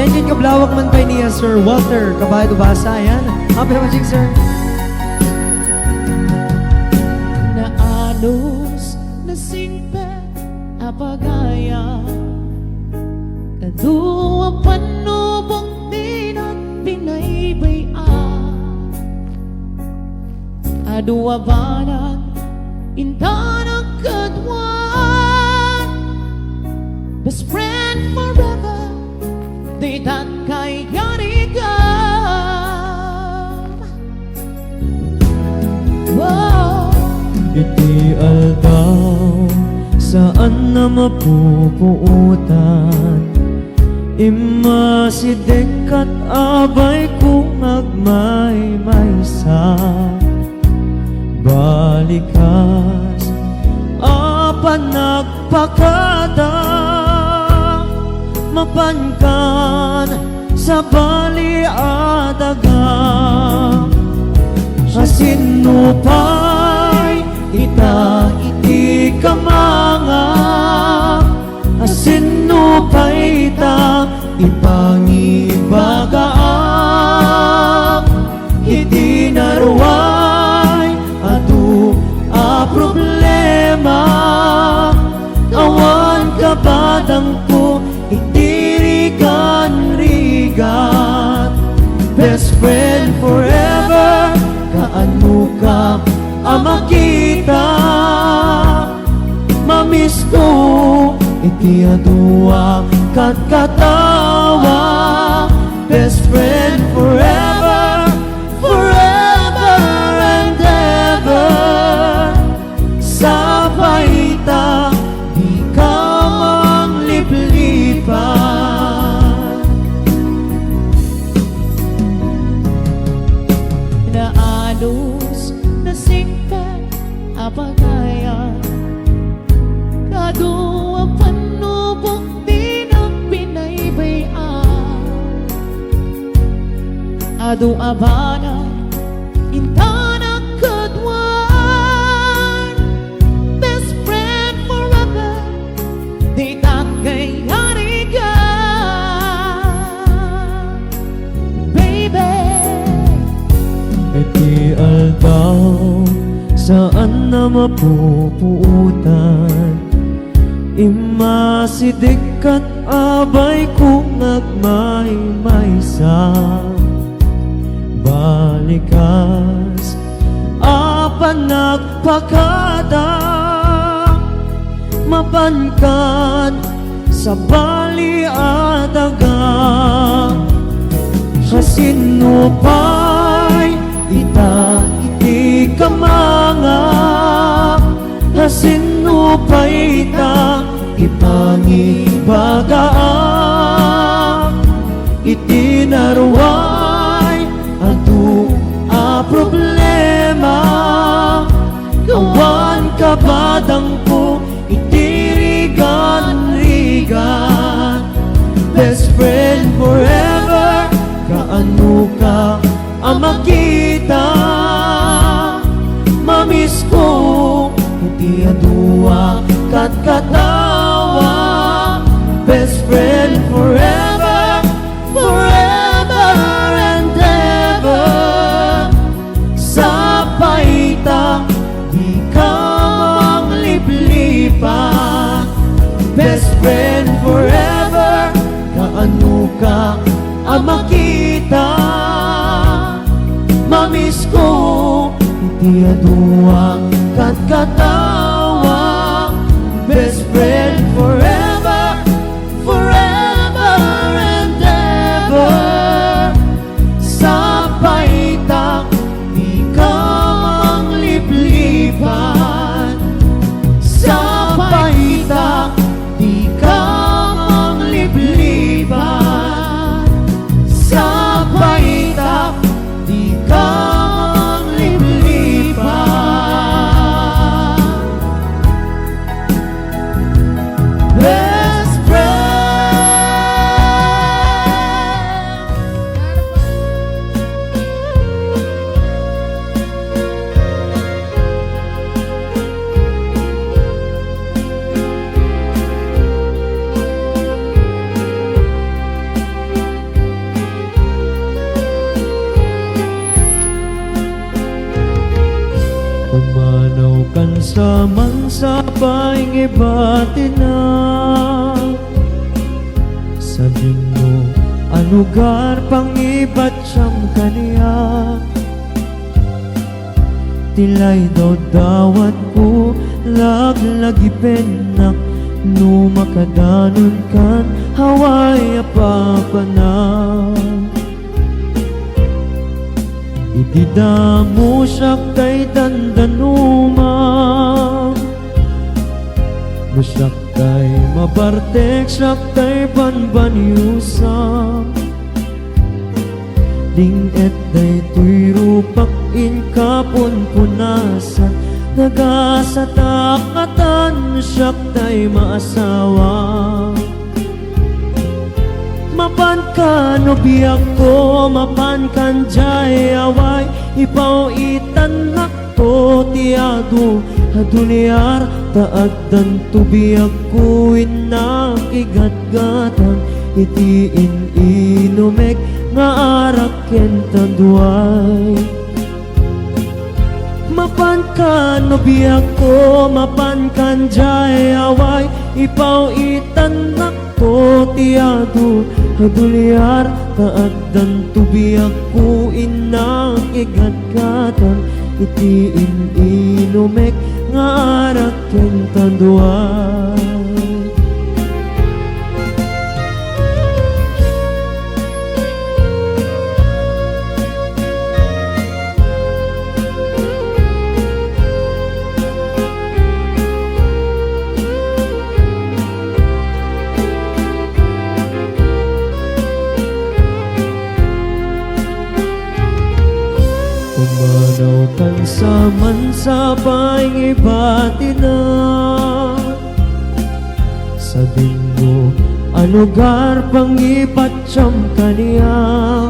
Ayan yung kablawak man pa niya, Sir Walter Kabayo Basa. Ayan. Happy magic, sir. Naanos na simpe apagaya kadua panubok din at pinaybay-an adua banag intanang kadwan best friend forever di tat kay yarigam. Wow. Iti aldaw saan na mapupuutan Imasidek at abay kung agmay-maysa Balikas apan nagpakada Mapankan sa baliadaga Asinupay ita iti kamanga Asinupay ita ipangibagaak Iti naruay adu a problema Awan kabadang ko itirigan-rigat Best friend forever kaanu ka amakita Mamiss ko iti adua kat katawa Best friend forever, forever and ever Sa paita di ka mangliplipan Naanos na singkat apagaya kadua panubok din ang pinaybay-an adu abana intanang kadwan best friend forever di takay harigan baby. Iti aldaw saan na mapupuutan Imasidik at abay kung agmay-maysa Balikas apan nagpakada Mapankan sa baliadaga Hasinupay ita iti kamanga Hasinupay ita ipangibagaak Iti naruay adu a problema Kawan kabadang ko itirigan-rigan Best friend forever kaanu ka amakita Mamiss ko iti adua kat katawa Best friend forever, forever and ever Sa paita di ka mangliplipan Best friend forever kaanu ka amakita Mamiss ko iti adua kat katawa Best friend forever, forever and ever Sa paita di ka mangliplipan Sa paita di ka mangliplipan Sa paita di ka mangliplipan sabay ngibati na. Sabi mo, anugar pang iba't siyang kaniya. Tilay daw dawat ko, laglagipin na. No makadanon kan, haway apapa na. Idida mo siya kay dandanuma. Masyak kay mabartek, siya kay banbanyusa. Ding et day tuy rupak in kapon punasan. Nagasatakatan, siya kay maasawa. Mapan ka no biyak ko, mapan kan jay away. Ipaw itanak ko tiado haduniar. Taad dan tubiyak ko inakigat-gatang. Itiin inumek nga araken taduay. Mapan ka no biyak ko, mapan kan jay away. Ipaw itanak ko tiado haduliar. Taad dan tubiyak ko inakigat-gatang. Itiin inumek nga araken taduay. Pumanaw kan saman sabay ngibati na. Sabi mo, anugar pang iba't siyang kaniya.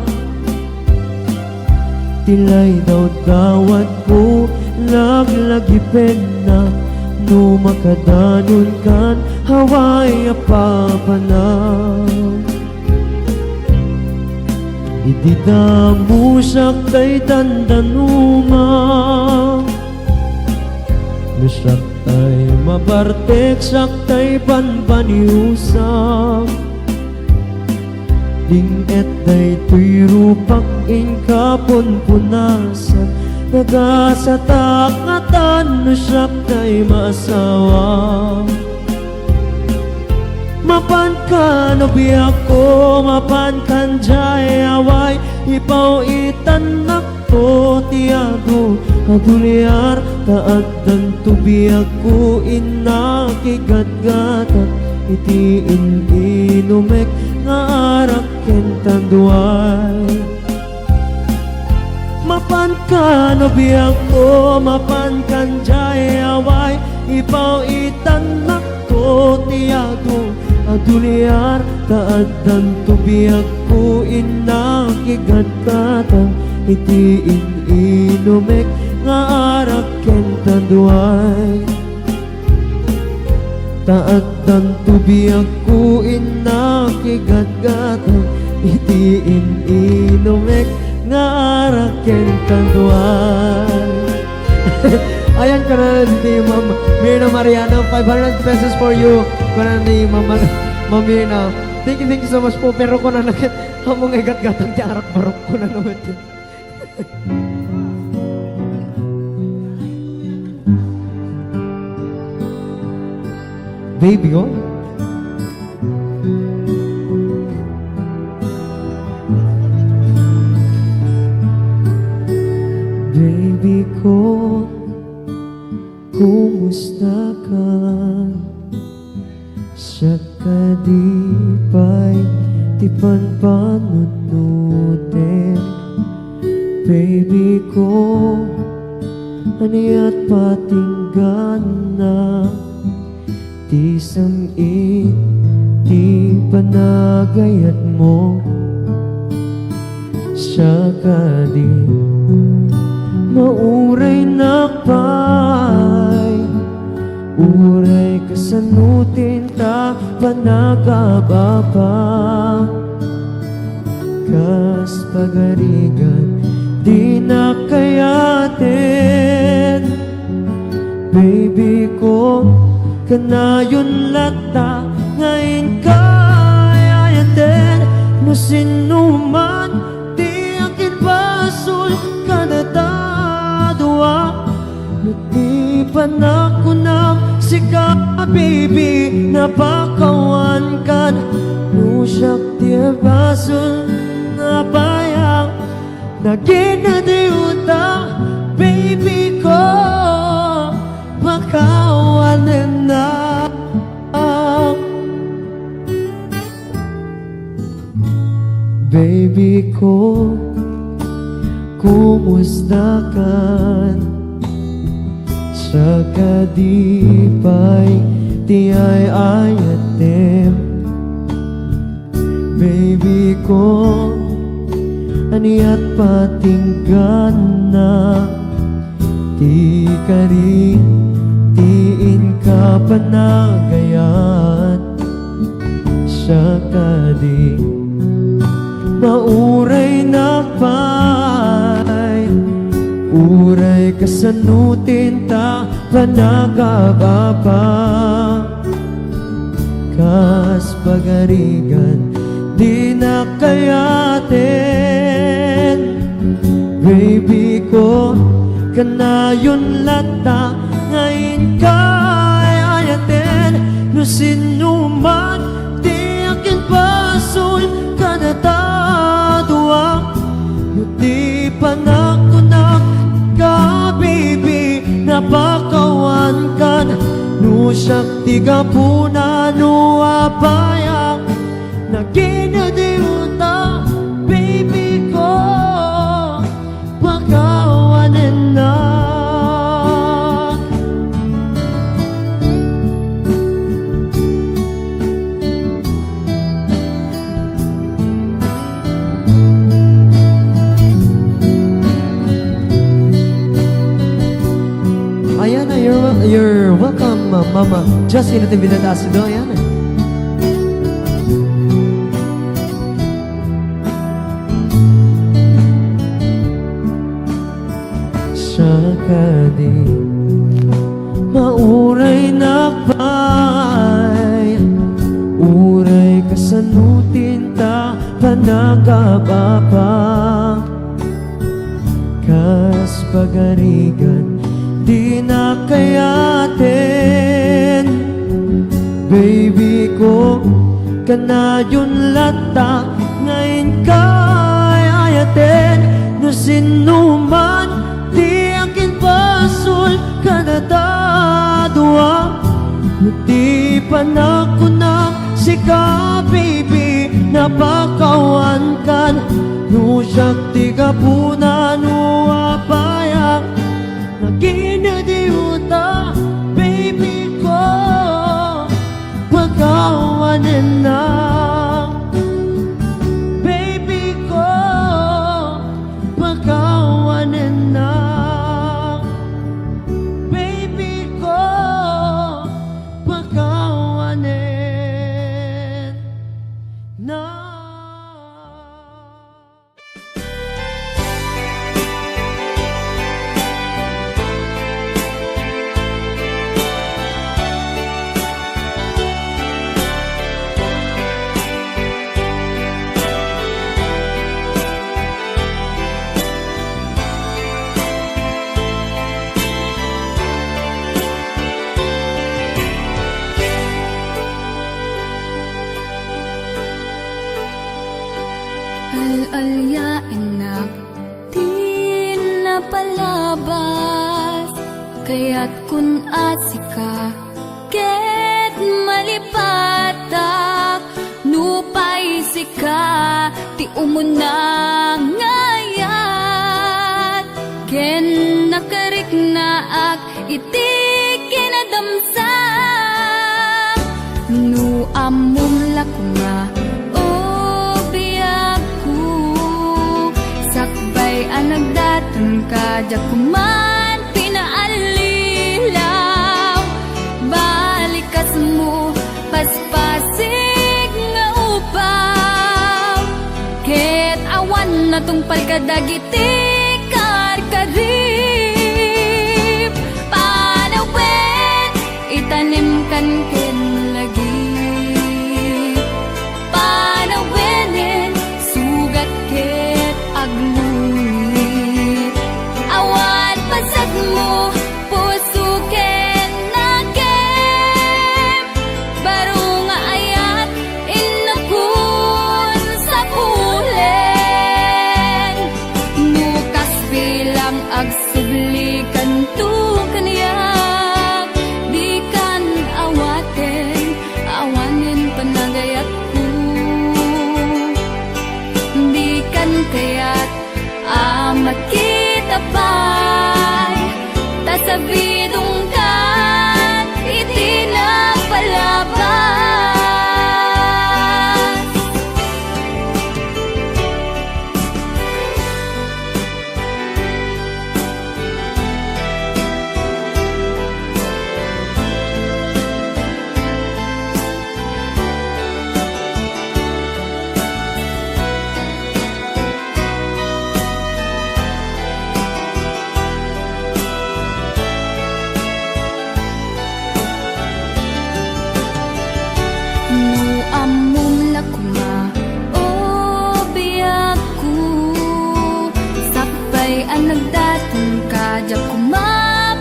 Tilay daw dawat ko, laglagipin na. No makadanon kan, haway apapa na. Idida mo siya kay dandanuma. Masyak tay mabartek, siya kay banbanyusa. Ding et day tuy rupak in kapon punasan. Nagasatakatan, siya kay maasawa. Mapan ka no biyak ko, mapan kan jay away. Ipaw itanak ko tiado haduliar. Taad dan tubiyak ko inakigat-gatan. Itiin inumek nga araken taduay. Mapan ka no biyak ko, mapan kan jay away. Ipaw itanak ko tiado haduliar. Taad dan tubiyak ko inakigat-gatang. Itiin inumek nga araken taduay. Taad dan tubiyak ko inakigat-gatang. Itiin inumek nga araken taduay. Ayan ka na ni Ma'am Mirna Mariano, 500 pesos for you. Ka na ni Ma'am Mirna. Thank you so much po. Pero ko na nakit, hamong igat-gatang ti arak barok ko na naman. Baby, oh. Baby ko, kumusta ka? Siya ka di pa'y tipan panunutin. Baby ko, aniya't patinggan na. Di samit, di panagayat mo. Siya ka di mauray na pa'y uray kasanutin ta panagababa. Kas pagarigan di na kayatin Baby ko, kanayon lata ngayon kayayatin no sino man di akin basul kanatadwa di pa na ko na sika baby napakawan kan no siyak di basul na bayang naginadiuta baby ko makawanan na baby ko kumusta kan sa kadipay tiyay ayatem baby ko aniat patinggan na ti ka rin tiin ka panagayat sa kadi mauray na pay uray kasanutin ta panagababa kas pagarigan di na kayatin baby ko kanayon lata ngayon kayayatin no sino man di akin pasul kanatadwa no di panakunak ka baby napakawan kan no syakti kapuna no apayang naginadiuta baby ko pagkawanan na ayan na, you're welcome, Mama Justin Natividad Asido, ayan na. Kadi mauray na pay uray kasanutin ta panagababa kas pagarigan di na kayatin baby ko kanayon lata ngayon kayayatin no sino man di akin pasul kanatadwa di pa na ko na sika baby napakawan kan no syakti kapuna no apayang naginadiuta baby ko pagkawanan na baby ko pagkawanan na baby ko pagkawanan na. Al-alyain na di na palabas kaya't kun asika ket malipatak nupay sika ti umuna ngayat ken nakarik na ak iti kinadamsak nu amum lakuna nagdatan ka jakuman pinaalilaw balikas mo paspasig nga upaw ket awan na tong palkadagiti karkarip panawin itanim kan ken lagi. Panawinin sugat ket agluit. Awan pasag mo puso ken nakem. Baro nga ayat inakun sa pulen. Nukas bilang agsubli kanto kaniyak. Di kan awaten, awanin panagayat ko. Di kan kaya't makita pa'y tasabidong kan itinapalabas. No amom lakuma o biyaku. Sakbay ang nagdatong kadyak kuma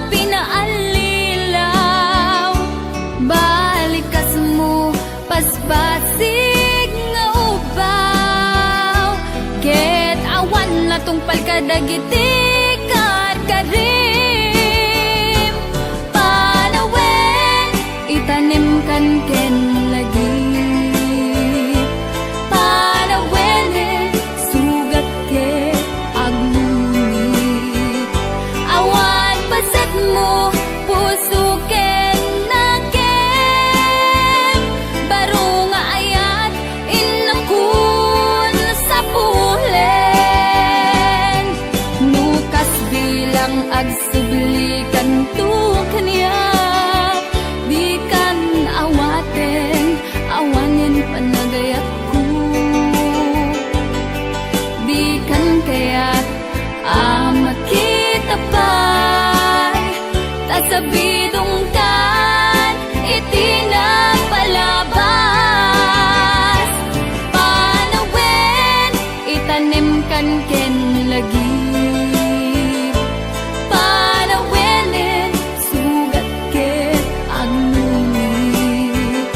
pinaalilaw. Balikas mo pasbasig nga ubaw. Ket awan na tungpal kadagiti kat karim. Panawen itanim kan ken lagi. Panawene sugat ket agluit. Awan pasat mo puso ken nakem. Baro nga ayat inakun sa pulen. Nukas bilang agsubli kanto kaniyak. Di kan awaten, awanin panagayat ko. Di kan kaya't makita pa'y tasabidong kan itinapalabas. Panawen itanim kan ken lagi. Panawenen sugat ket agluit.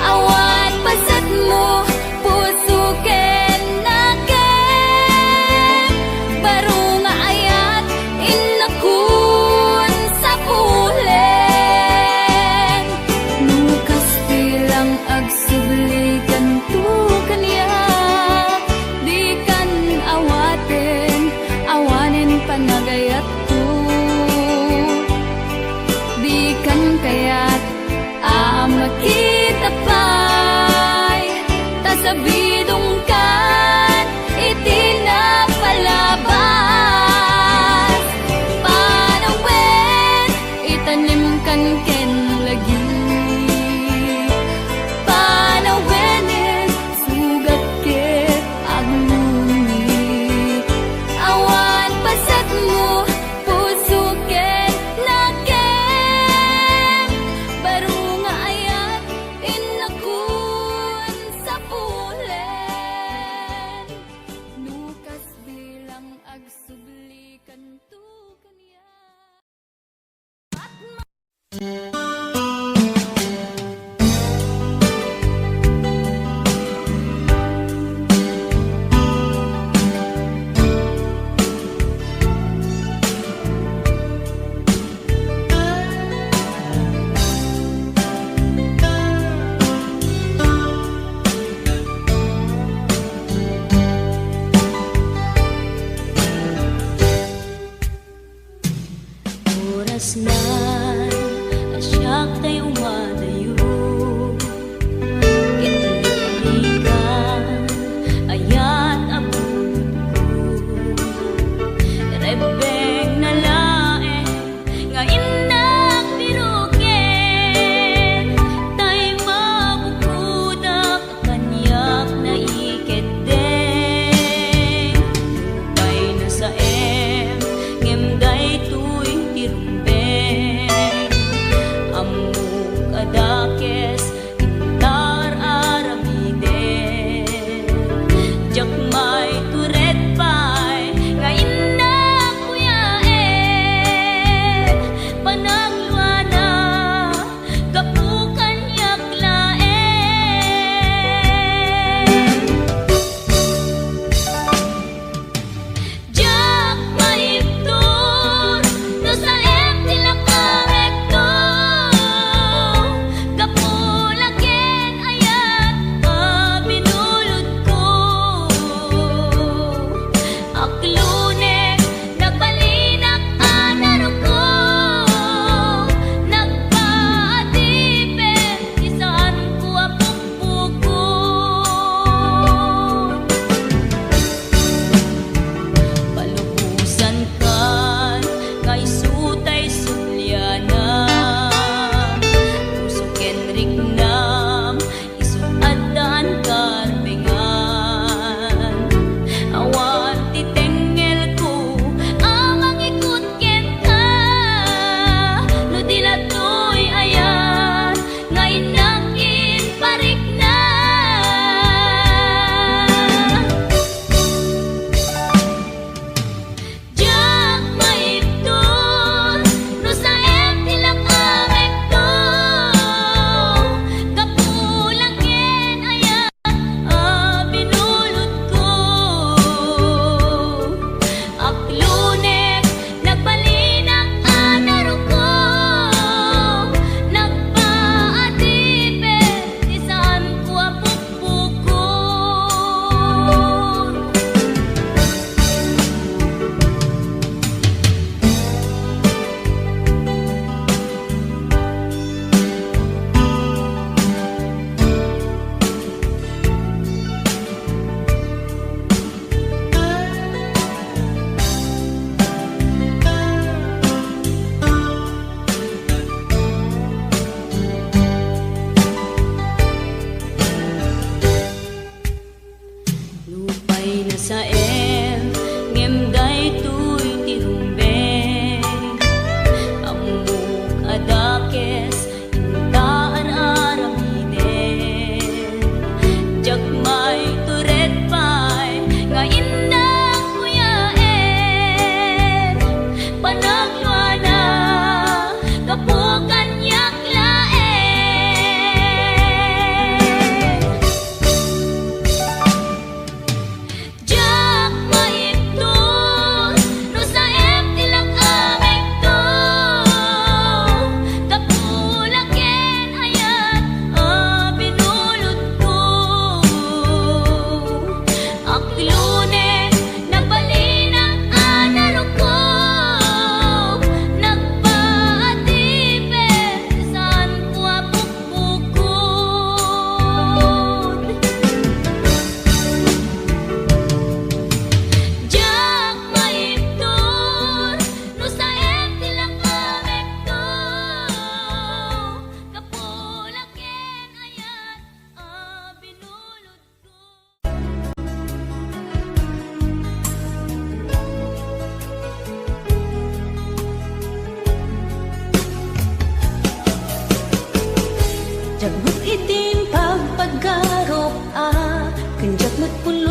Awan pasat mo puso ken nakem. Baro nga ayat inakun sa pulen. Nukas bilang agsubli kanto kaniyak. Di kan awaten, awanin panagayat ko. Di kan kaya't makita pa'y tasabidong kan itinapalabas. Panawen itanim kan ken lagi. Panawenen sugat ket agluit. Awan pasat mo puso ket nakem. Baro nga ayat inakun sa pulen.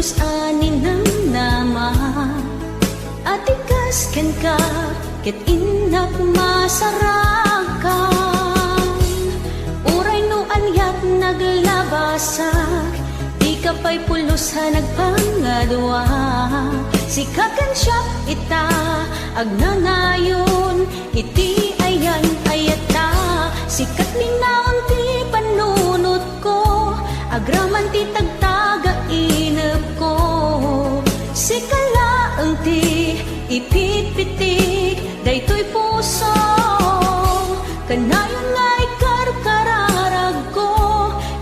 pulus anin ng nama at ikas ken ka ket inak masarakan uray no anyat naglabasak di ka pa'y pulus ha nagpangadwa sikakan siya ita agnanayon iti ayan ayata sikat linaon ti panunot ko agraman ti tagtaga inep ko sikalaeng ti ipitpitik daytoy puso kanayon nga ikarkararag ko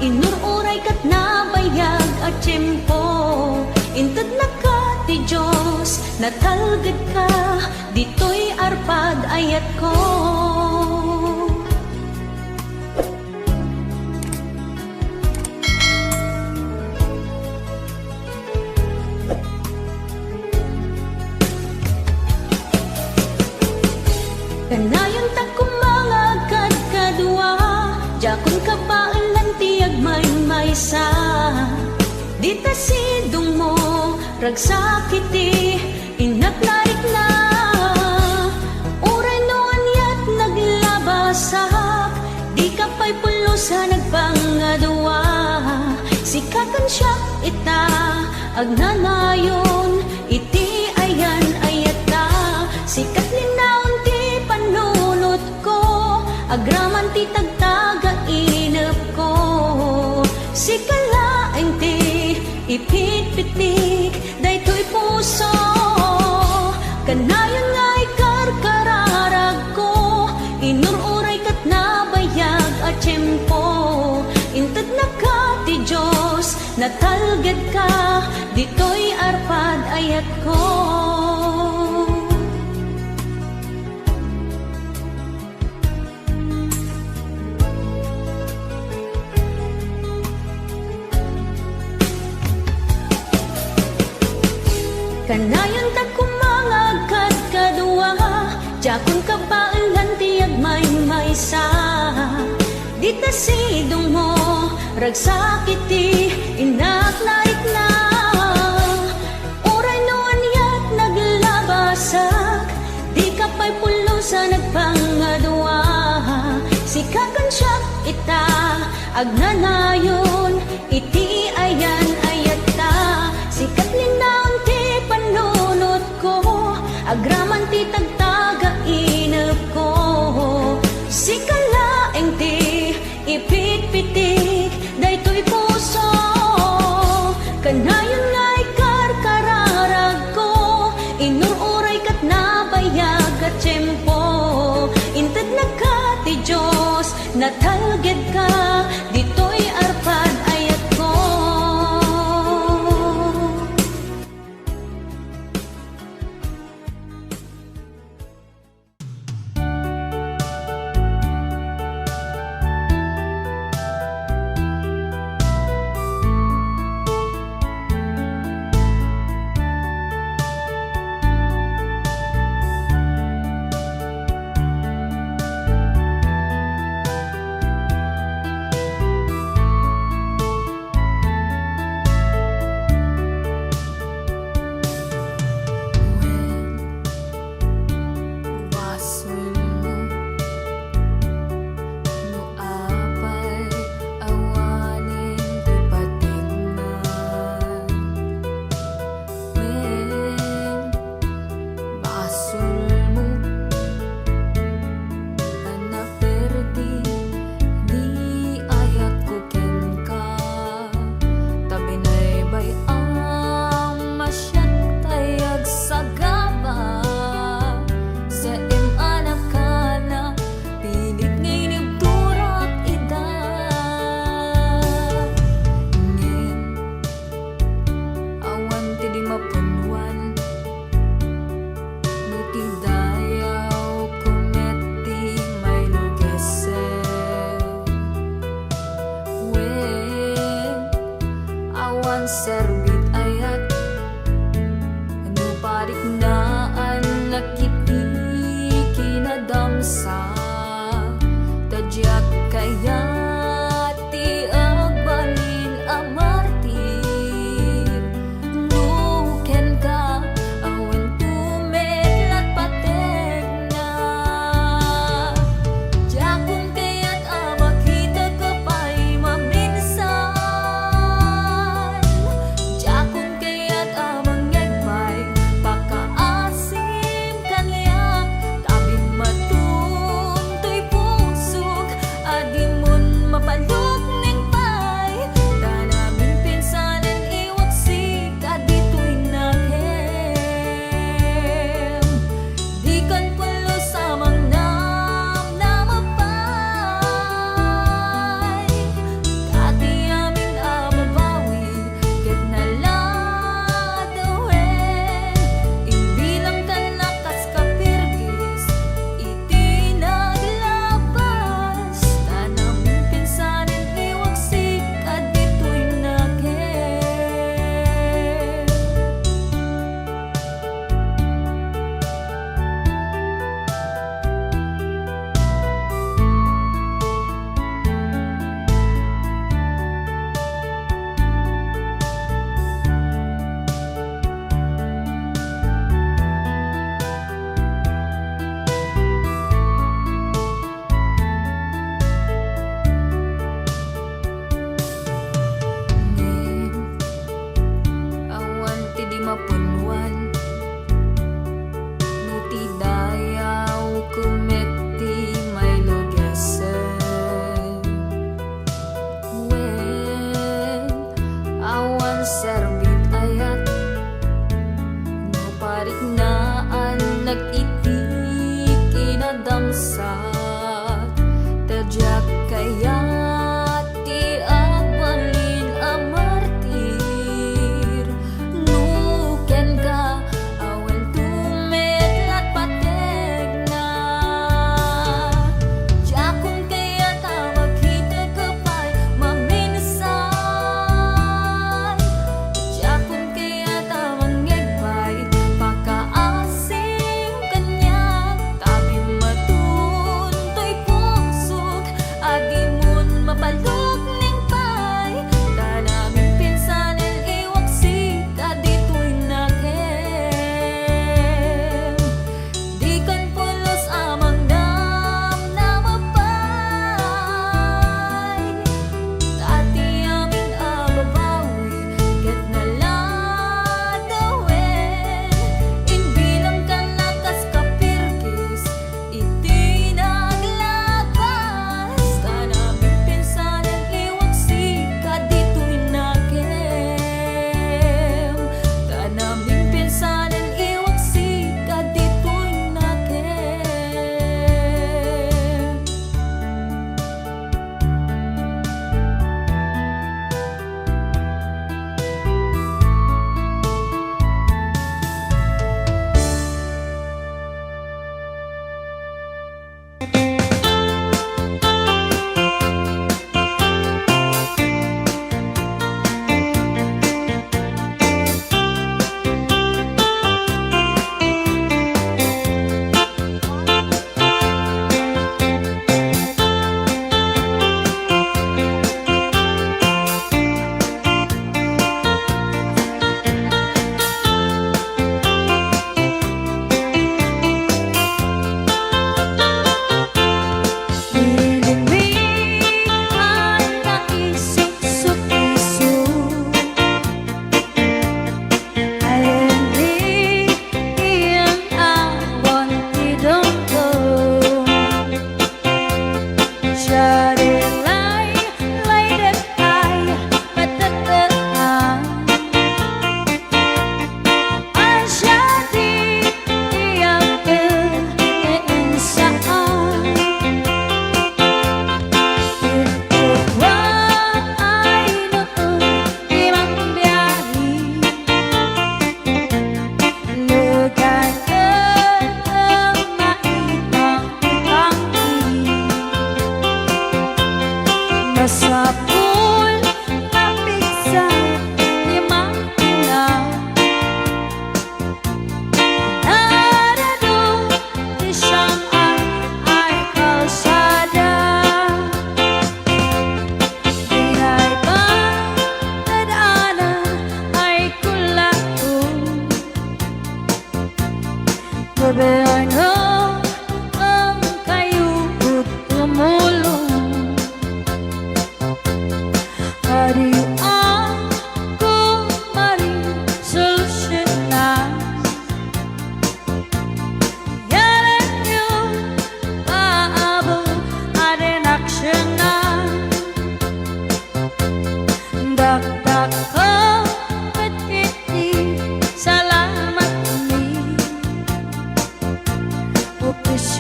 inururay kat nabayag at tiyempo inted na ka ti Diyos natalged ka ditoy arpad ayat ko. Kanayon ta kumangagad kadwa jakon kapailan ti agmaymaysa dita sidong mo ragsakiti inaknarik na uray no anyat naglabasak di ka pa'y pulusa nagpangadwa sikakan siya ita agnanayon iti ayan ayata sikat linaon ti panunot ko agraman ti tagtaga inep ko sikalaeng ti ipitpitik daytoy puso kanayon nga ikarkararag ko inururay kat nabayag at tiyempo inted na ka ti Diyos natalged ka ditoy arpad ayat ko. Kanayon ta kumangagad kadwa jakon kapailan ti agmaymaysa dita sidong mo ragsakiti inaknarik na uray no anyat naglabasak di ka pa'y pulusa nagpangadwa sikakan siya ita agnanayon iti ayan ayata sikat linaon ti panunot ko agraman ti tagtaga inep ko sikalaeng ti ipitpitik daytoy puso kanayon nga ikarkararag ko inururay kat nabayag at tiyempo inted na ka ti Diyos natalged ka ditoy arpad ayat ko.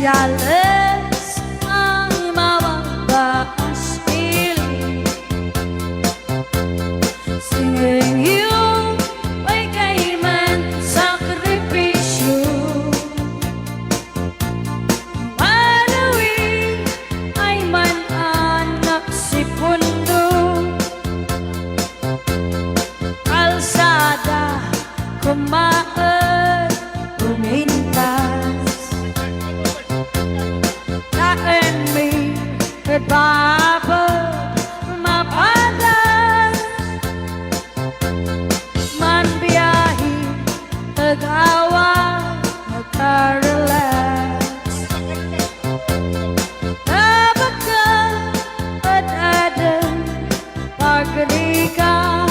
Sosyales ang mababas piling. Singing yung may kaiman sakripisyo. Marawi ay man anak si pundo. Kalsada kumaan pumintas. Tain mi Papa mapadas. Man biyahe tagawa magka-relax. Tabaka at adan pagkalikan.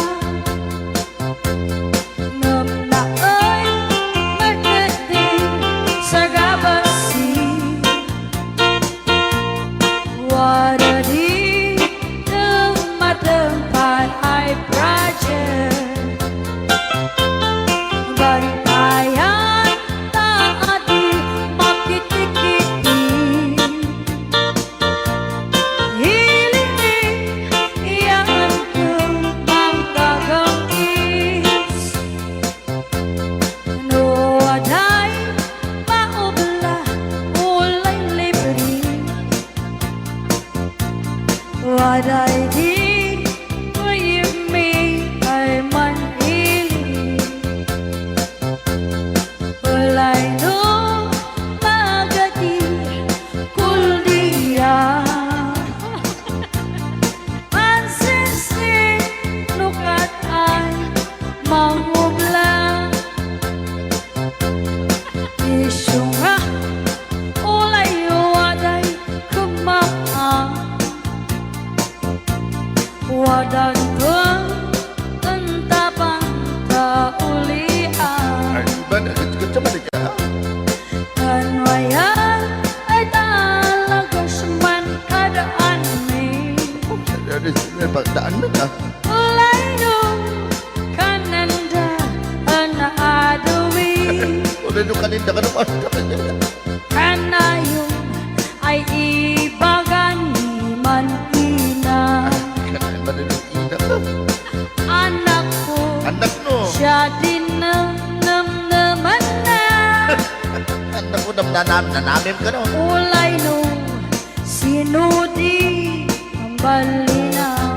Namnaay magdating sa gabasi. Wada di tempat ay project. Bantayan taati makitikiti. Hilini iyan kang magkagangis. No aday maubla ulay libre. Waday di mayimi ay manhili. Walay no magati kuldiya. Ansisi nukat ay mangubla. Isyo nga ulay waday kumaan. Wadan kang entapang kaulian. Ay, ba na? Kacamali ka? Kanwayan ay talagas man kadaan ni. Pagdaan mo na. Ulay no kananda anaadumi. Wala nyo kanina ka naman. Kanayong ay ibagan ni Manina. Kanain ba rin yung ina ka? Anak ko Anak no. siya din naman na. Anak ko nanamim ka no. Ulay no sinudi ang balinaw.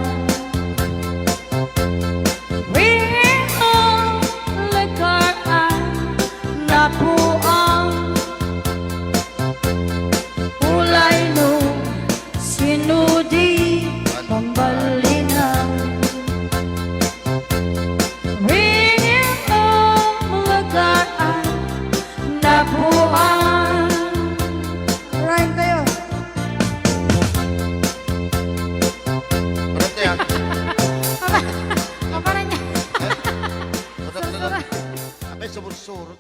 Ringong lekaran napuang. Ulay no sinudi ang balinaw. Ringong lekaran napuang. Rhyme kayo. Parang kaya. Kaparan niya. Abay, sumursurot.